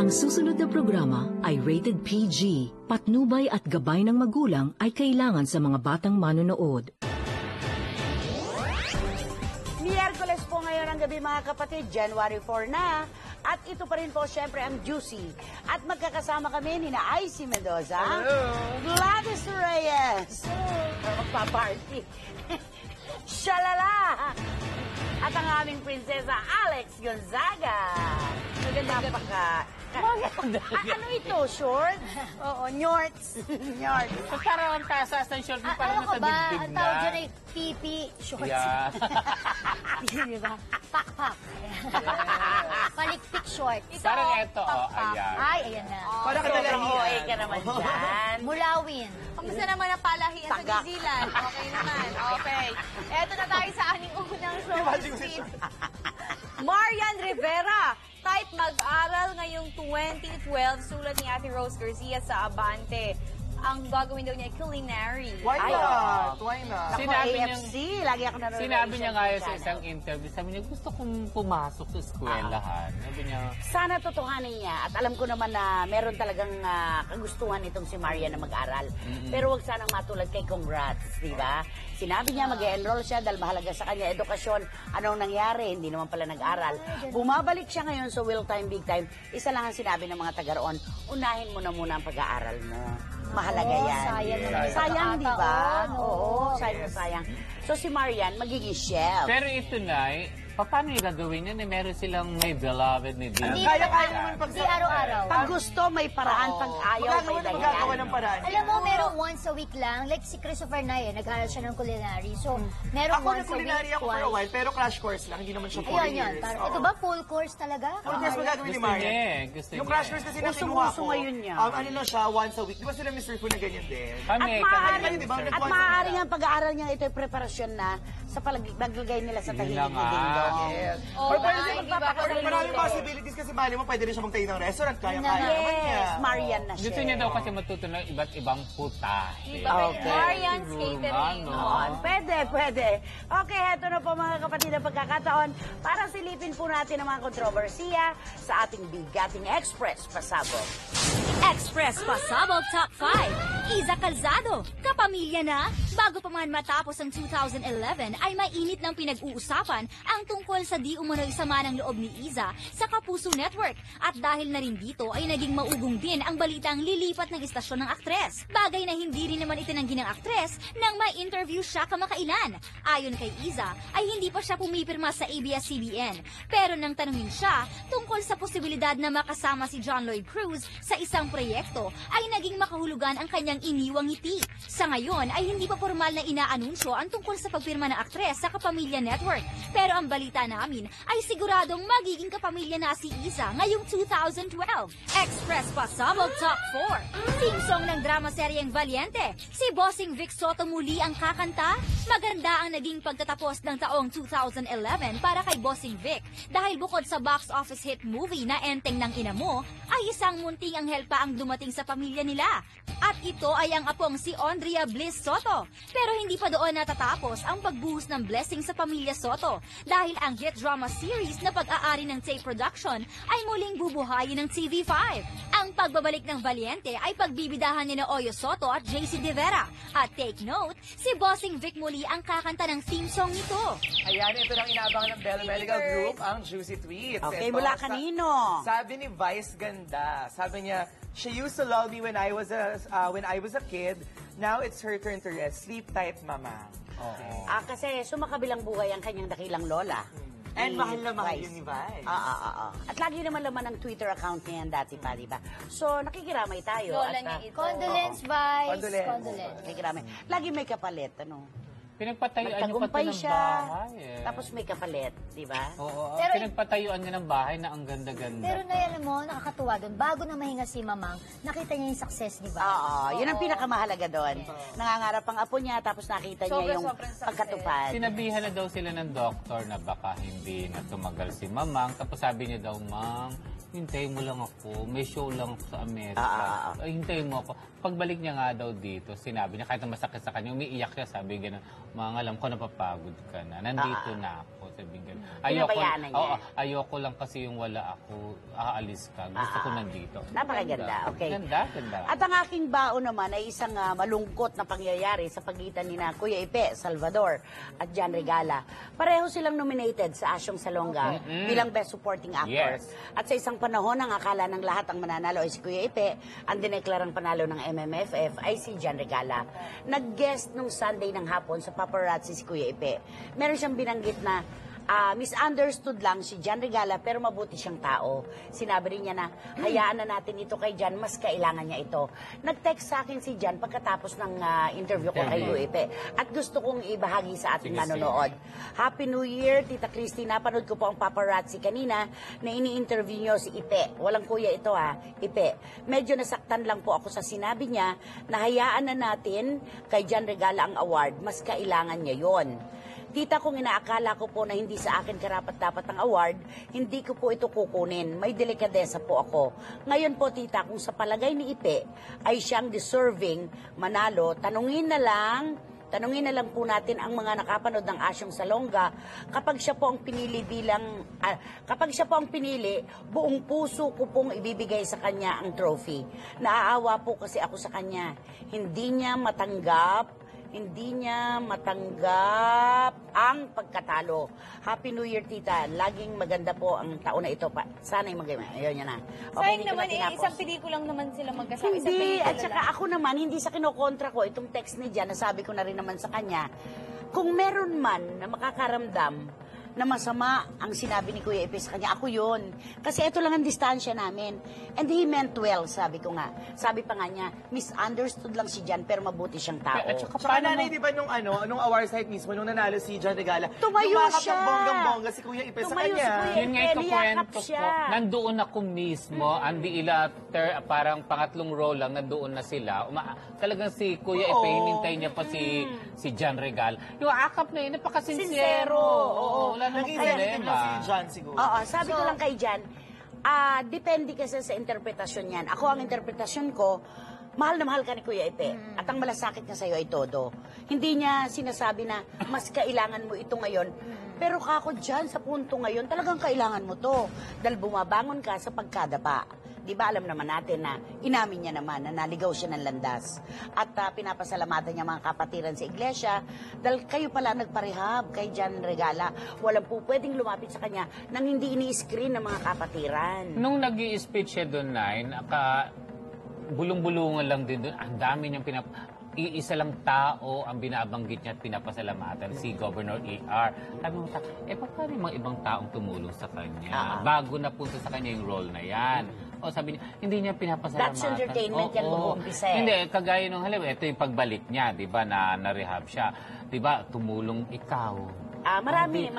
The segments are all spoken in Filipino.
Ang susunod na programa ay rated PG. Patnubay at gabay ng magulang ay kailangan sa mga batang manonood. Miyerkules po ngayon ang gabi mga kapatid, January 4 na. At ito pa rin po syempre ang Juicy. At magkakasama kami ni na Icy Mendoza, Gladys Reyes, magpa-party, Shalala, at ang aming prinsesa Alex Gonzaga. Maganda pa ano ito? Short? Oo, Nyorts. Nyorts. Parang ang tasas ng short mo parang nasa dibdib na. Ang tawag dyan ay pipi shorts. Yeah. Di ba? Pak-pak. Palikpik shorts. Parang ito, ayan. Ay, ayan na. Parang kadalahian ka naman dyan. Mulawin. Kamusta naman ang palahian sa New Zealand? Okay naman. Okay. Eto na tayo sa ating unang showbiz. Marian Rivera, type mag-aral ngayong 2012, sulat ni Ate Rose Garcia sa Abante. Ang gagawin daw niya ay culinary. Why not? Why not? Sinabi AFC, lagi ako nanonood. Sinabi niya nga sa isang interview, sabi niya, gusto kong pumasok sa eskwelahan. Sabi niya, sana totohanin niya. At alam ko naman na meron talagang kagustuhan itong si Maria na mag-aral. Pero wag sanang matulad kay Congrats, di ba? Sinabi niya mag-enroll siya dahil mahalaga sa kanya edukasyon. Anong nangyari? Hindi naman pala nag-aral. Bumabalik siya ngayon sa Will Time, Big Time. Isa lang ang sinabi ng mga taga-roon, unahin mo na muna ang pag-aaral mo. Mahalaga yan. Sayang, di ba? Oo, sayang. So si Marian, magiging chef. pero ito na, paano yung gagawin yun? Meron silang may beloved ni Dina. Kaya naman pag Di araw-araw. Pag gusto, may paraan. Pag ayaw, may magagawa dahilan. ng paraan. Alam mo, meron once a week lang. Like si Christopher Nay, nag-aaral siya ng culinary. So, meron Ako once a week, nag-culinary ako for a while, pero crash course lang. Hindi naman siya 4 Ayun, years. yun. Parang, ito ba full course talaga? Full course magagawin ni Gusto Marian. niya eh. Gusto Yung niya. crash course kasi na Uso kinuha ko, ngayon niya. ano na siya, once a week. Di ba sila Mr. Fu na ganyan din? Kami, At di ba? at maaaring ang pag-aaral niya ito ay preparasyon na sa paglagay nila sa tahimik Yun ni na nga. Dingdong. Yes. Oo, Pwede ay, siya di ba? maraming possibilities kasi mali mo, pwede rin siya magtayo ng restaurant. Kaya-kaya naman niya. Yes, Marian na siya. Gusto niya daw kasi matuto ng iba't ibang putahe. Okay. Marian's Siguro Catering. nga, no? Oo, pwede. Okay, heto na po mga kapatid ang pagkakataon para silipin po natin ang mga kontrobersiya sa ating bigating Express Pasabog. Express Pasabog Top 5. Iza Calzado, kapamilya na? Bago pa man matapos ang 2011 ay mainit ng pinag-uusapan ang tungkol sa di umano'y sama ng loob ni Iza sa Kapuso Network. At dahil na rin dito ay naging maugong din ang balitang lilipat ng istasyon ng aktres. Bagay na hindi rin naman itinanggi ng aktres nang may interview siya kamakailan. Ayon kay Iza ay hindi pa siya pumipirma sa ABS-CBN. Pero nang tanungin siya tungkol sa posibilidad na makasama si John Lloyd Cruz sa isang proyekto ay naging makahulugan ang kanyang iniwang ngiti. Sa ngayon ay hindi pa formal na inaanunsyo ang tungkol sa pagpirma ng aktres sa Kapamilya Network. Pero ang balita namin ay siguradong magiging kapamilya na si Iza ngayong 2012. Express Pasabog Top 4. Team song ng drama seryeng Valiente. Si Bossing Vic Soto muli ang kakanta. Maganda ang naging pagtatapos ng taong 2011 para kay Bossing Vic dahil bukod sa box office hit movie na Enteng ng Ina Mo, ay isang munting anghel pa ang dumating sa pamilya nila. At ito ay ang apong si Andrea Bliss Soto. Pero hindi pa doon natatapos ang pagbuhos ng blessing sa pamilya Soto dahil ang hit drama series na pag-aari ng tape production ay muling bubuhayin ng TV5. Ang pagbabalik ng Valiente ay pagbibidahan ni na Oyo Soto at JC De Vera. At take note, si Bossing Vic muli ang kakanta ng theme song nito. Ayan, ito nang inaabangan ng Bell Medical Group, ang Juicy Tweets. Okay, Ito, mula kanino? Sabi ni Vice Ganda, sabi niya, she used to love me when I was a kid. Now it's her turn to rest. Sleep tight, mama. Kasi sumakabilang buhay ang kanyang dakilang lola. And Ni mahal na mahal Vice. yun ni Vice. At lagi naman laman ng Twitter account niya yan dati pa, di ba? So, nakikiramay tayo. Lola at, niya ito. Condolence, Vice. Condolence. Nakikiramay. Lagi may kapalit, ano? Pinagpatayuan niya pati Nagtagumpay ng siya, bahay eh. tapos may kapalit, di ba? Oo, Pero- pinagpatayuan niya ng bahay na ang ganda-ganda. Pero na alam mo, nakakatuwa doon. Bago na mahinga si Mamang, nakita niya yung success, di ba? Oo, yun ang pinakamahalaga doon. Nangangarap ang apo niya, tapos nakita niya yung Sobrang success. pagkatupad. Sinabihan na daw sila ng doktor na baka hindi na tumagal si Mamang. Tapos sabi niya daw, Mang, hintayin mo lang ako. May show lang ako sa Amerika. Ay, hintayin mo ako. Pagbalik niya nga daw dito, sinabi niya, kahit na masakit sa kanya, umiiyak siya, sabi gano'n, mga alam ko, napapagod ka na. Nandito na ako, sabi gano'n. Pinabayaan niya. Ayoko lang kasi yung wala ako, aalis ka. Gusto ko nandito. Napakaganda, okay. Ganda. At ang aking baon naman ay isang malungkot na pangyayari sa pagitan ni na Kuya Ipe Salvador at Jan Regala. Pareho silang nominated sa Asyong Salonga bilang Best Supporting Actor. Yes. At sa isang panahon, ang akala ng lahat ang mananalo ay si Kuya Ipe, ang dineklarang panalo ng MMFF ay si Jan Regala. Nag-guest nung Sunday ng hapon sa paparazzi si Kuya Ipe. Meron siyang binanggit na misunderstood lang si Jan Regala pero mabuti siyang tao. Sinabi rin niya na hayaan na natin ito kay Jan, mas kailangan niya ito. Nag-text sa akin si Jan pagkatapos ng interview ko kay Ipe at gusto kong ibahagi sa ating manonood. Happy New Year, Tita Christy. Napanood ko po ang paparazzi kanina na ini-interview niyo si Ipe. Walang kuya ito Ipe. Medyo nasaktan lang po ako sa sinabi niya na hayaan na natin kay Jan Regala ang award, mas kailangan niya yon. Tita, kung inaakala ko po na hindi sa akin karapat-dapat ang award, hindi ko po ito kukunin. May delikadesa po ako. Ngayon po, tita, kung sa palagay ni Ipe ay siyang deserving manalo, tanungin na lang po natin ang mga nakapanood ng Asyong Salonga. Kapag siya po ang pinili buong puso ko pong ibibigay sa kanya ang trophy. Naaawa po kasi ako sa kanya. Hindi niya matanggap ang pagkatalo. Happy New Year, tita. Laging maganda po ang taon na ito. Sana'y maganda. Ayun yan na. Sayang naman, isang pelikulang naman sila magkasama. Hindi, at saka ako naman, hindi sa kinokontra ko, itong text ni Jan, nasabi ko na rin naman sa kanya, kung meron man na makakaramdam na masama ang sinabi ni Kuya Ipe sa kanya, ako yun. Kasi ito lang ang distansya namin. And he meant well, sabi ko nga. Sabi pa nga niya, misunderstood lang si Jan, pero mabuti siyang tao. At saka nanay, di ba, nung award site mismo, nung nanalo si Jan Regala, tumayo siya. Yung bonggang-bongga si Kuya Ipe sa kanya. Yun nga ikukwento ko. Nandoon ako mismo, Andy Ila, parang pangatlong row lang, nandoon na sila. Talagang si Kuya Ipe, hinintay niya pa si Jan Regala. Yung akap na yun, napakasinsero. Oo, Naging sensitive na si Jan siguro. Oo, sabi ko lang kay Jan, depende kasi sa interpretasyon yan. Ako, ang interpretasyon ko, mahal na mahal ka ni Kuya Ipe. At ang malasakit niya sa'yo ay todo. Hindi niya sinasabi na mas kailangan mo ito ngayon. Pero kako dyan, sa punto ngayon, talagang kailangan mo to. Dahil bumabangon ka sa pagkadapa. Di ba alam naman natin na inamin niya naman na naligaw siya ng landas. At pinapasalamatan niya mga kapatiran sa iglesia dahil kayo pala nagparehab kay Jan Regala. Walang po pwedeng lumapit sa kanya nang hindi ini-screen ng mga kapatiran. Nung nag-i-speech siya doon, bulong-bulungan lang din doon. Ang dami niyang iisa lang tao ang binabanggit niya at pinapasalamatan, si Governor A.R. Sabi mo, paano yung mga ibang taong tumulong sa kanya? Bago na punta sa kanya yung role na yan. O sabi niya, hindi niya pinapasalamatan. That's entertainment yan mag-uumpisa eh. Hindi, kagaya nung halimbawa, ito yung pagbalik niya, di ba, na-rehab siya. Di ba, tumulong ikaw. Marami.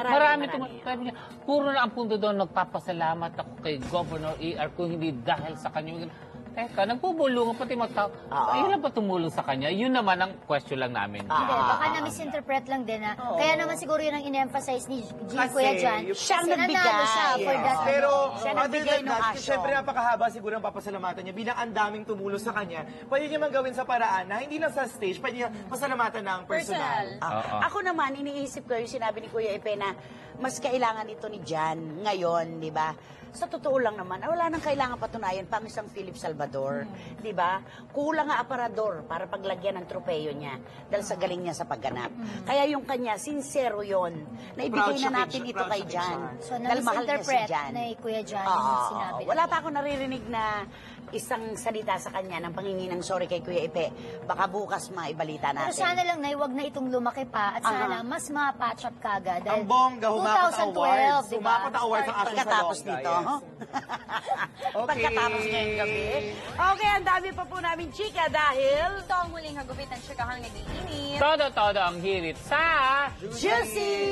Sabi niya, puro na ang punto doon, nagpapasalamat ako kay Governor A.R. kung hindi dahil sa kanya. Teka, nagpubulungan pati mga tao. Ayun lang pa tumulong sa kanya. Yun naman ang question lang namin. Hindi, baka na-misinterpret lang din. Kaya naman siguro yun ang in-emphasize ni Kuya Jan. Siyang Nanalo nagbigay. siya for that. Pero, Siya other nagbigay than ng that, aso. syempre napakahaba siguro ang papasalamatan niya. Bilang ang daming tumulong sa kanya, pwede niya man gawin sa paraan na hindi lang sa stage, pwede niya pasalamatan ng personal. Ako naman, iniisip ko yung sinabi ni Kuya Ipe na mas kailangan ito ni Jan ngayon, di ba? Sa totoo lang naman, wala nang kailangan patunayan pang isang Philip Salvador. Di ba? Kulang nga aparador para paglagyan ng tropeyo niya dahil sa galing niya sa pagganap. Kaya yung kanya, sincero yon. Naibigay na natin ito kay Jan. So, Dahil mahal niya si na-misinterpret Jan. na Kuya Jan yung sinabi. Wala pa ako naririnig na isang salita sa kanya ng pangingi ng sorry kay Kuya Ipe. Baka bukas maibalita Pero natin. sana lang na huwag na itong lumaki pa at sana mas ma-patch up kagad. Dahil Ang bongga, humakot ang awards. 2012, diba? Humakot ang awards ang Asyong Pagkatapos Salonga, nito. yes. Pagkatapos ngayong gabi. Okay, ang dami pa po namin chika dahil Ito ang huling hagupit ng chikahang nag-iinit. Todo ang hirit sa... Juicy!